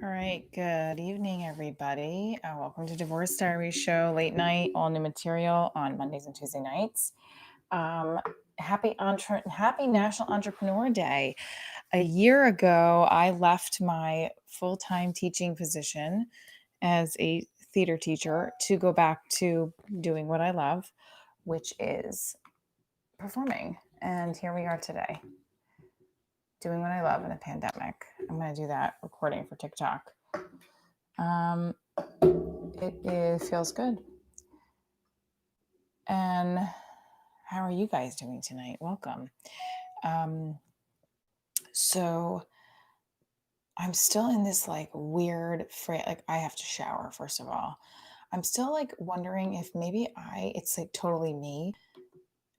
All right, good evening, everybody. Welcome to Divorce Diary Show, late night, all new material on Mondays and Tuesday nights. Um, happy National Entrepreneur Day. A year ago, I left my full time teaching position as a theater teacher to go back to doing what I love, which is performing. And here we are today, doing what I love in a pandemic. I'm going to do that recording for TikTok. It feels good. And how are you guys doing tonight? Welcome. So I'm still in this like weird like I have to shower first of all. I'm still like wondering if maybe it's like totally me.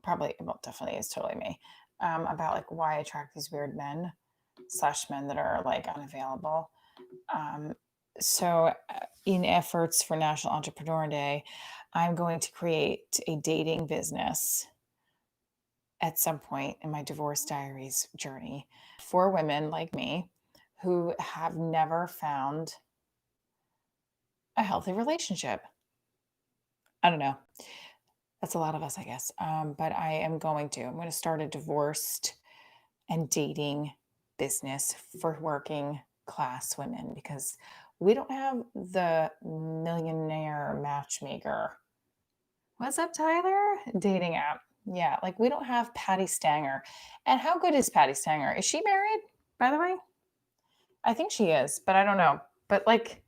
Probably, well, definitely is totally me. About like why I attract these weird men that are like unavailable. So in efforts for National Entrepreneur Day, I'm going to create a dating business at some point in my divorce diaries journey for women like me who have never found a healthy relationship. I don't know. That's a lot of us, I guess. But I am going to. I'm going to start a divorced and dating business for working class women because we don't have the millionaire matchmaker. What's up, Tyler? Dating app. Yeah, like we don't have Patty Stanger. And how good is Patty Stanger? Is she married, by the way? I think she is, but I don't know. But like,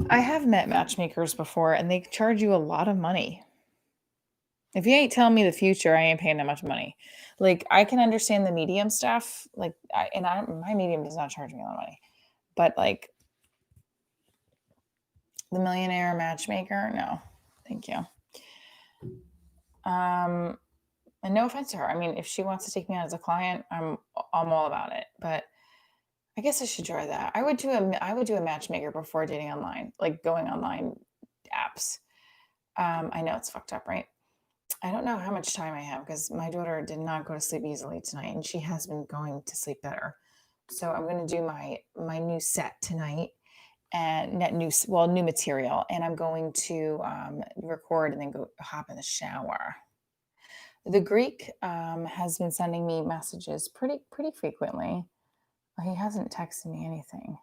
I have met matchmakers before and they charge you a lot of money. If you ain't telling me the future, I ain't paying that much money. Like, I can understand the medium stuff. Like, my medium does not charge me a lot of money. But like, the millionaire matchmaker, no, thank you. And no offense to her. I mean, if she wants to take me on as a client, I'm all about it. But I guess I should try that. I would do a matchmaker before dating online, like going online apps. I know it's fucked up, right? I don't know how much time I have because my daughter did not go to sleep easily tonight, and she has been going to sleep better. So I'm going to do my new set tonight and new material, and I'm going to record and then go hop in the shower. The Greek has been sending me messages pretty frequently. He hasn't texted me anything.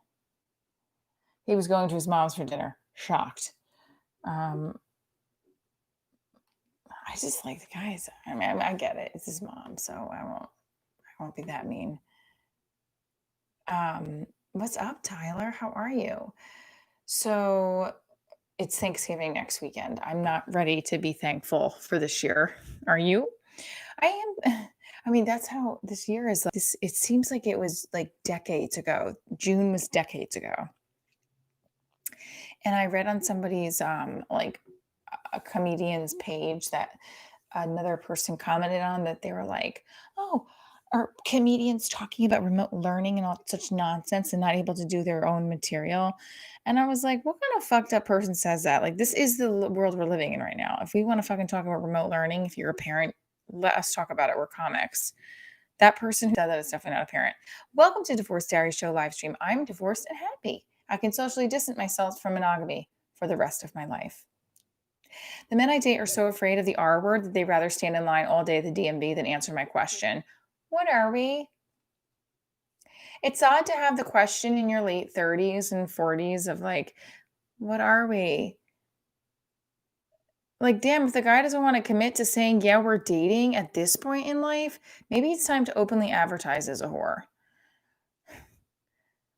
He was going to his mom's for dinner. Shocked. I just like the guys. I mean, I get it. It's his mom, so I won't be that mean. What's up, Tyler? How are you? So it's Thanksgiving next weekend. I'm not ready to be thankful for this year. Are you? I am. I mean, that's how this year is. Like this. It seems like it was like decades ago. June was decades ago. And I read on somebody's like a comedian's page that another person commented on that they were like, "Oh, are comedians talking about remote learning and all such nonsense and not able to do their own material?" And I was like, "What kind of fucked up person says that? Like, this is the world we're living in right now. If we want to fucking talk about remote learning, if you're a parent, let us talk about it. We're comics." That person who said that is definitely not a parent. Welcome to Divorce Diary Show live stream. I'm divorced and happy. I can socially distance myself from monogamy for the rest of my life. The men I date are so afraid of the R word that they'd rather stand in line all day at the DMV than answer my question. What are we? It's odd to have the question in your late 30s and 40s of like, what are we? Like, damn, if the guy doesn't want to commit to saying, yeah, we're dating at this point in life, maybe it's time to openly advertise as a whore.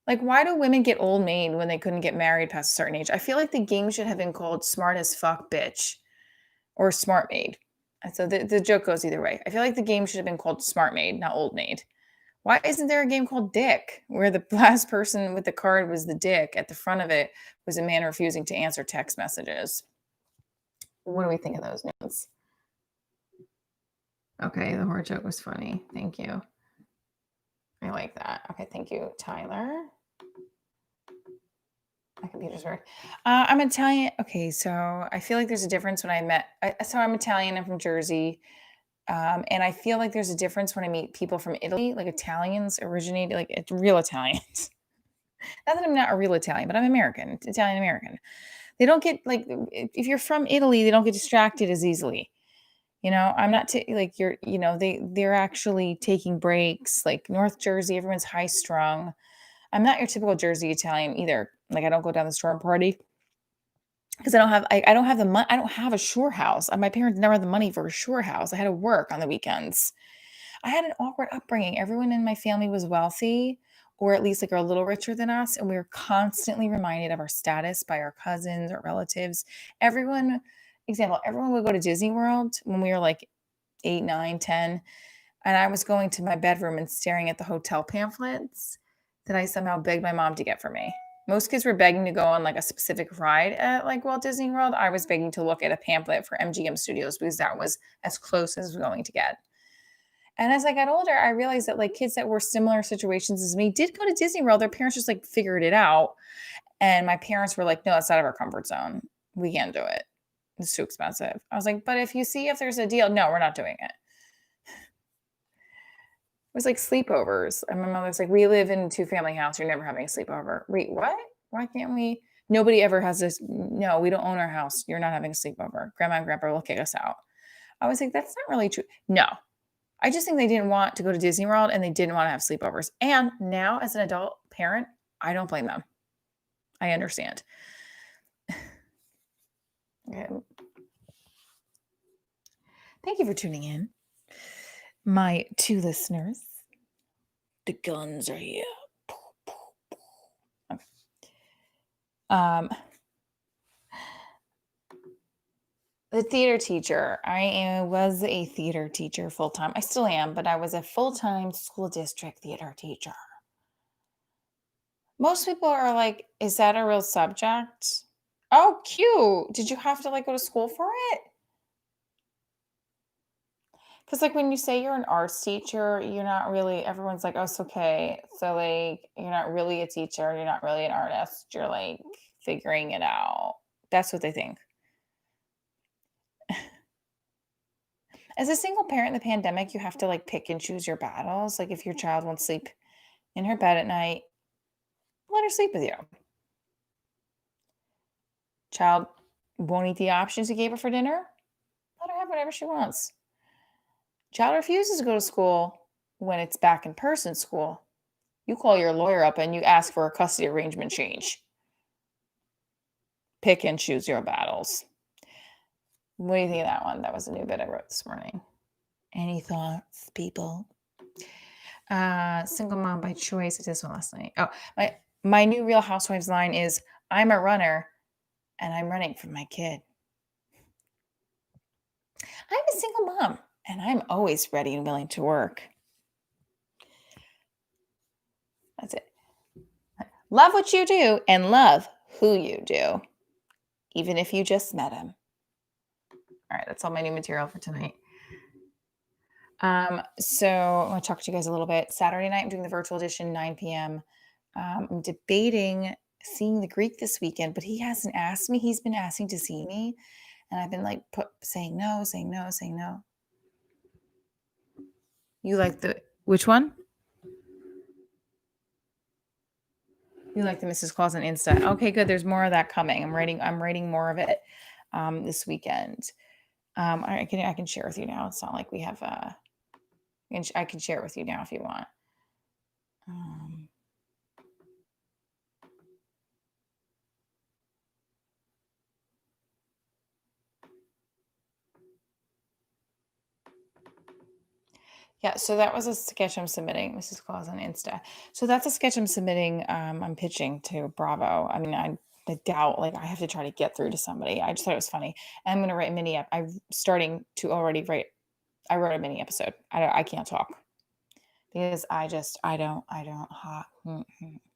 Like, why do women get old maid when they couldn't get married past a certain age? I feel like the game should have been called smart as fuck bitch or smart maid. And so the joke goes either way. I feel like the game should have been called smart maid, not old maid. Why isn't there a game called dick where the last person with the card was the dick? At the front of it was a man refusing to answer text messages. What do we think of those names? Okay, the whore joke was funny. Thank you. I like that. Okay, thank you, Tyler. My computer's weird. I'm Italian. Okay, so I feel like there's a difference when I'm Italian. I'm from Jersey. And I feel like there's a difference when I meet people from Italy, like Italians originated, like it's real Italians. Not that I'm not a real Italian, but I'm American, Italian American. They don't get like if you're from Italy, they don't get distracted as easily. I'm not like they're actually taking breaks. Like North Jersey, everyone's high strung. I'm not your typical Jersey Italian either. Like I don't go down the store and party because I don't have the money. I don't have a shore house. My parents never had the money for a shore house. I had to work on the weekends. I had an awkward upbringing. Everyone in my family was wealthy or at least like are a little richer than us. And we were constantly reminded of our status by our cousins or relatives. Everyone would go to Disney World when we were like 8, 9, 10, and I was going to my bedroom and staring at the hotel pamphlets that I somehow begged my mom to get for me. Most kids were begging to go on like a specific ride at like Walt Disney World. I was begging to look at a pamphlet for MGM Studios because that was as close as I was going to get. And as I got older, I realized that like kids that were similar situations as me did go to Disney World. Their parents just like figured it out. And my parents were like, no, it's out of our comfort zone. We can't do it. It's too expensive. I was like, but if there's a deal, no, we're not doing it. It was like sleepovers. And my mother's like, we live in a 2-family house. You're never having a sleepover. Wait, what? Why can't we? Nobody ever has this. No, we don't own our house. You're not having a sleepover. Grandma and grandpa will kick us out. I was like, that's not really true. No, I just think they didn't want to go to Disney World and they didn't want to have sleepovers. And now, as an adult parent, I don't blame them. I understand. Okay. Thank you for tuning in, my 2 listeners. The guns are here. Okay. The theater teacher. I was a theater teacher full time. I still am, but I was a full time school district theater teacher. Most people are like, is that a real subject? Oh, cute. Did you have to like go to school for it? Because like when you say you're an arts teacher, you're not really, everyone's like, oh, it's okay. So like, you're not really a teacher. You're not really an artist. You're like figuring it out. That's what they think. As a single parent in the pandemic, you have to like pick and choose your battles. Like if your child won't sleep in her bed at night, let her sleep with you. Child won't eat the options you gave her for dinner, let her have whatever she wants. Child refuses to go to school when it's back in person school. You call your lawyer up and you ask for a custody arrangement change. Pick and choose your battles. What do you think of that one? That was a new bit I wrote this morning. Any thoughts, people? Single mom by choice. I did this one last night. Oh, my new Real Housewives line is, I'm a runner and I'm running for my kid. I'm a single mom and I'm always ready and willing to work. That's it. Love what you do and love who you do, even if you just met him. All right, that's all my new material for tonight. So I'm going to talk to you guys a little bit. Saturday night, I'm doing the virtual edition, 9 p.m. I'm debating seeing the Greek this weekend, but he hasn't asked me. He's been asking to see me, and I've been like saying no, saying no, saying no. You like which one? You like the Mrs. Claus on Insta? Okay, good. There's more of that coming. I'm writing more of it this weekend. I can share with you now. It's not like we have I can share it with you now if you want. Yeah, so that was a sketch I'm submitting, Mrs. Claus on Insta. So that's a sketch I'm submitting. I'm pitching to Bravo. I mean, I doubt like I have to try to get through to somebody. I just thought it was funny. And I'm going to write a mini. I'm starting to already write. I wrote a mini episode. I can't talk because I don't.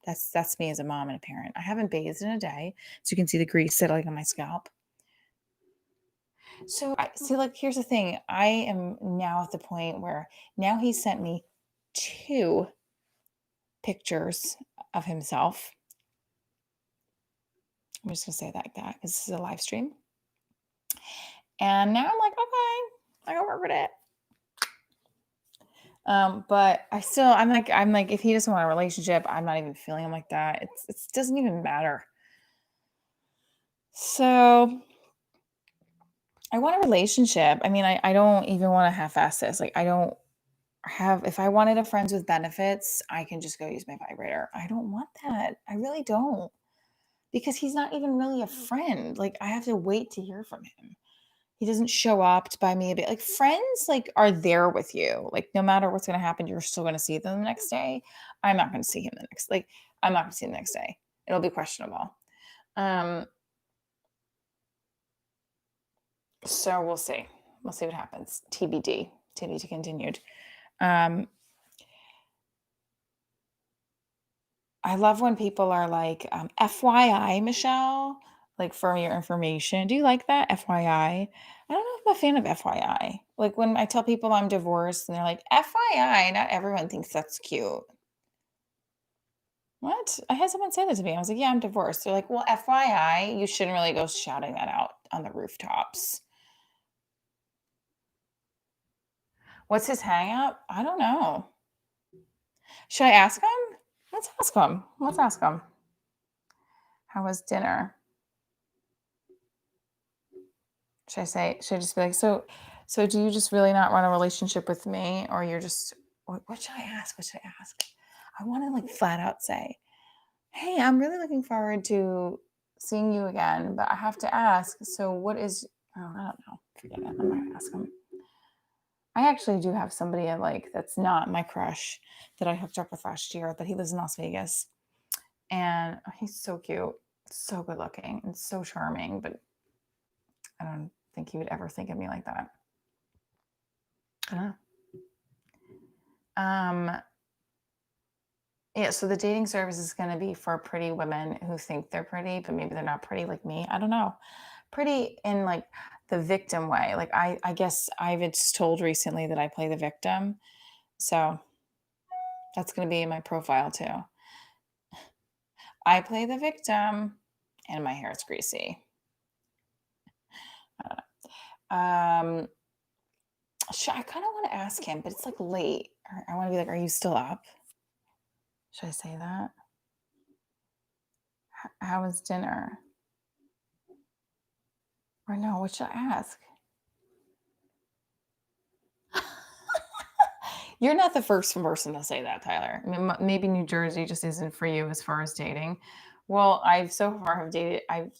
That's me as a mom and a parent. I haven't bathed in a day, so you can see the grease settling on my scalp. So I see, like, here's the thing. I am now at the point where now he sent me 2 pictures of himself. I'm just gonna say it like that because this is a live stream. And now I'm like, okay, I gotta work with it. But I'm like, if he doesn't want a relationship, I'm not even feeling him like that. It doesn't even matter. So I want a relationship. I mean, I don't even want to half-ass this. Like, I don't have, if I wanted a friends with benefits, I can just go use my vibrator. I don't want that. I really don't. Because he's not even really a friend. Like, I have to wait to hear from him. He doesn't show up to buy me a bit. Like, friends, like, are there with you. Like, no matter what's gonna happen, you're still gonna see them the next day. I'm not gonna see him the next, like, I'm not gonna see him the next day. It'll be questionable. Um, so we'll see. We'll see what happens. TBD. TBD continued. Um, I love when people are like, FYI, Michelle, like, for your information. Do you like that? FYI. I don't know if I'm a fan of FYI. Like, when I tell people I'm divorced and they're like, FYI, not everyone thinks that's cute. What? I had someone say that to me. I was like, yeah, I'm divorced. They're like, well, FYI, you shouldn't really go shouting that out on the rooftops. What's his hang up? I don't know. Should I ask him? Let's ask him. Let's ask him. How was dinner? Should I just be like, so do you just really not want a relationship with me? Or you're just, what should I ask? What should I ask? I want to like flat out say, hey, I'm really looking forward to seeing you again, but I have to ask. So what is, oh, I don't know. Forget it. I'm not gonna ask him. I actually do have somebody I like that's not my crush that I hooked up with last year, but he lives in Las Vegas. And he's so cute, so good looking, and so charming, but I don't think he would ever think of me like that. I don't know. Yeah, so the dating service is going to be for pretty women who think they're pretty, but maybe they're not pretty like me. I don't know. Pretty in like the victim way. Like, I guess I've just told recently that I play the victim. So that's going to be in my profile too. I play the victim and my hair is greasy. I don't know. I kind of want to ask him, but it's like late. I want to be like, are you still up? Should I say that? How was dinner? Or no, what should I ask? You're not the first person to say that, Tyler. I mean, maybe New Jersey just isn't for you as far as dating. Well, I've so far have dated. I,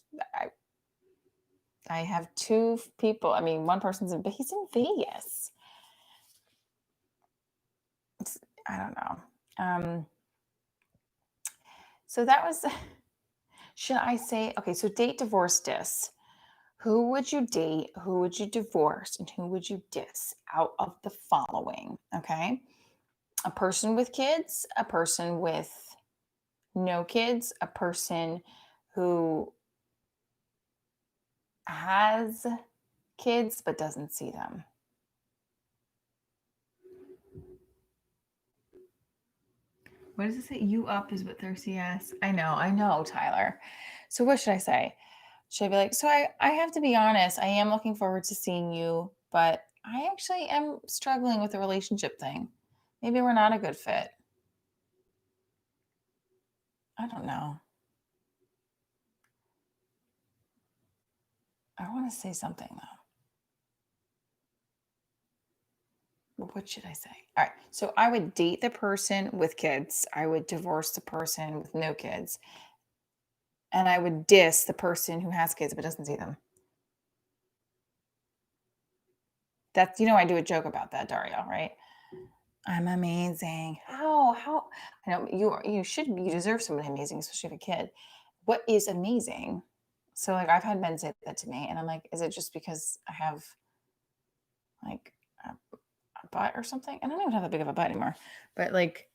I have two people. I mean, one person's in, but he's in Vegas. I don't know. So that was. Should I say okay? So date, divorce, diss. Who would you date? Who would you divorce? And who would you diss out of the following? Okay, a person with kids, a person with no kids, a person who has kids but doesn't see them. What does it say? You up is what thirsty ass. I know, Tyler. So what should I say? Should I be like, so I have to be honest, I am looking forward to seeing you, but I actually am struggling with the relationship thing. Maybe we're not a good fit. I don't know. I want to say something though. What should I say? All right. So I would date the person with kids. I would divorce the person with no kids. And I would diss the person who has kids but doesn't see them. That's, I do a joke about that, Dario, right? I'm amazing. How I know you deserve somebody amazing, especially if a kid. What is amazing? So like I've had men say that to me and I'm like, is it just because I have like a butt or something? I don't even have that big of a butt anymore. But like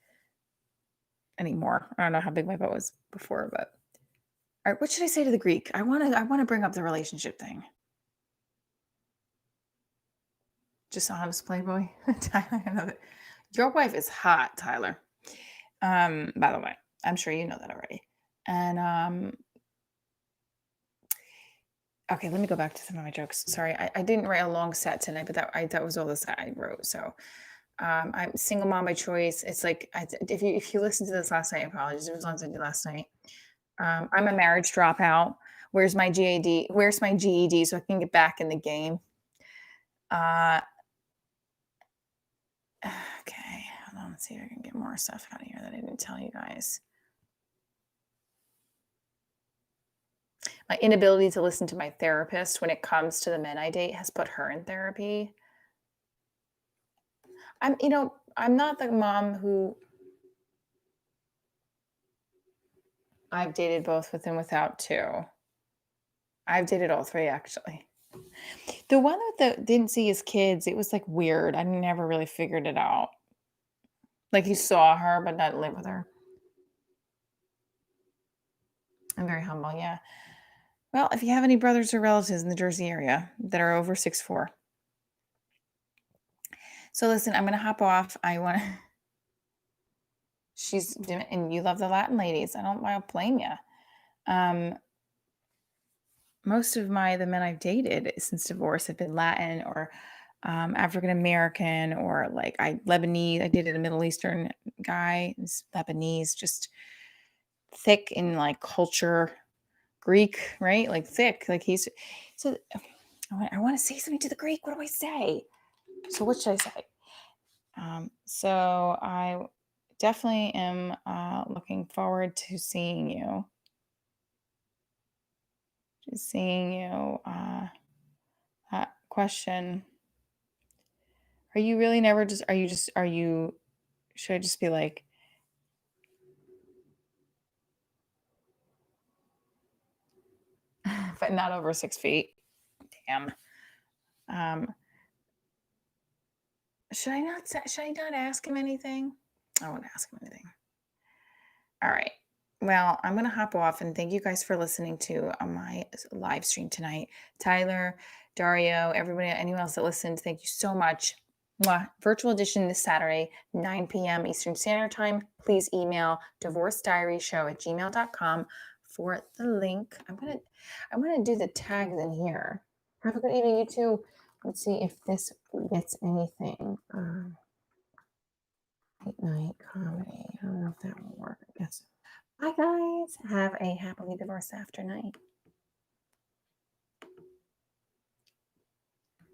anymore. I don't know how big my butt was before, but all right, what should I say to the Greek? I want to bring up the relationship thing. Just honest playboy. Tyler, I know that. Your wife is hot, Tyler. By the way, I'm sure you know that already. And okay, let me go back to some of my jokes. Sorry, I didn't write a long set tonight, but that was all the set I wrote. So I'm single mom by choice. It's like if you listened to this last night, apologies. It was on Sunday last night. I'm a marriage dropout. Where's my GAD? Where's my GED so I can get back in the game? Uh, okay, hold on. Let's see if I can get more stuff out of here that I didn't tell you guys. My inability to listen to my therapist when it comes to the men I date has put her in therapy. I'm not the mom who I've dated both with and without too. I've dated all three actually. The one that didn't see his kids, it was like weird. I never really figured it out. Like he saw her, but not live with her. I'm very humble. Yeah. Well, if you have any brothers or relatives in the Jersey area that are over 6'4", so listen, I'm gonna hop off. I want to. And you love the Latin ladies. I don't blame you. Um, most of the men I've dated since divorce have been Latin or African American or like Lebanese. I dated a Middle Eastern guy. He's Lebanese, just thick in like culture, Greek, right? Like thick. Like he's so. I want to say something to the Greek. What do I say? So what should I say? So I definitely am looking forward to seeing you. Seeing you. Question: are you really never just? Are you just? Are you? Should I just be like, but not over 6 feet? Damn. Um, should I not? Should I not ask him anything? I won't ask him anything. All right. Well, I'm going to hop off and thank you guys for listening to my live stream tonight. Tyler, Dario, everybody, anyone else that listened, thank you so much. Mwah. Virtual edition this Saturday, 9 p.m. Eastern Standard Time. Please email divorcediaryshow@gmail.com for the link. I'm gonna do the tags in here. Have a good evening, you too. Let's see if this gets anything. Late night comedy. I don't know if that will work. I guess. Bye, guys. Have a happily divorced after night.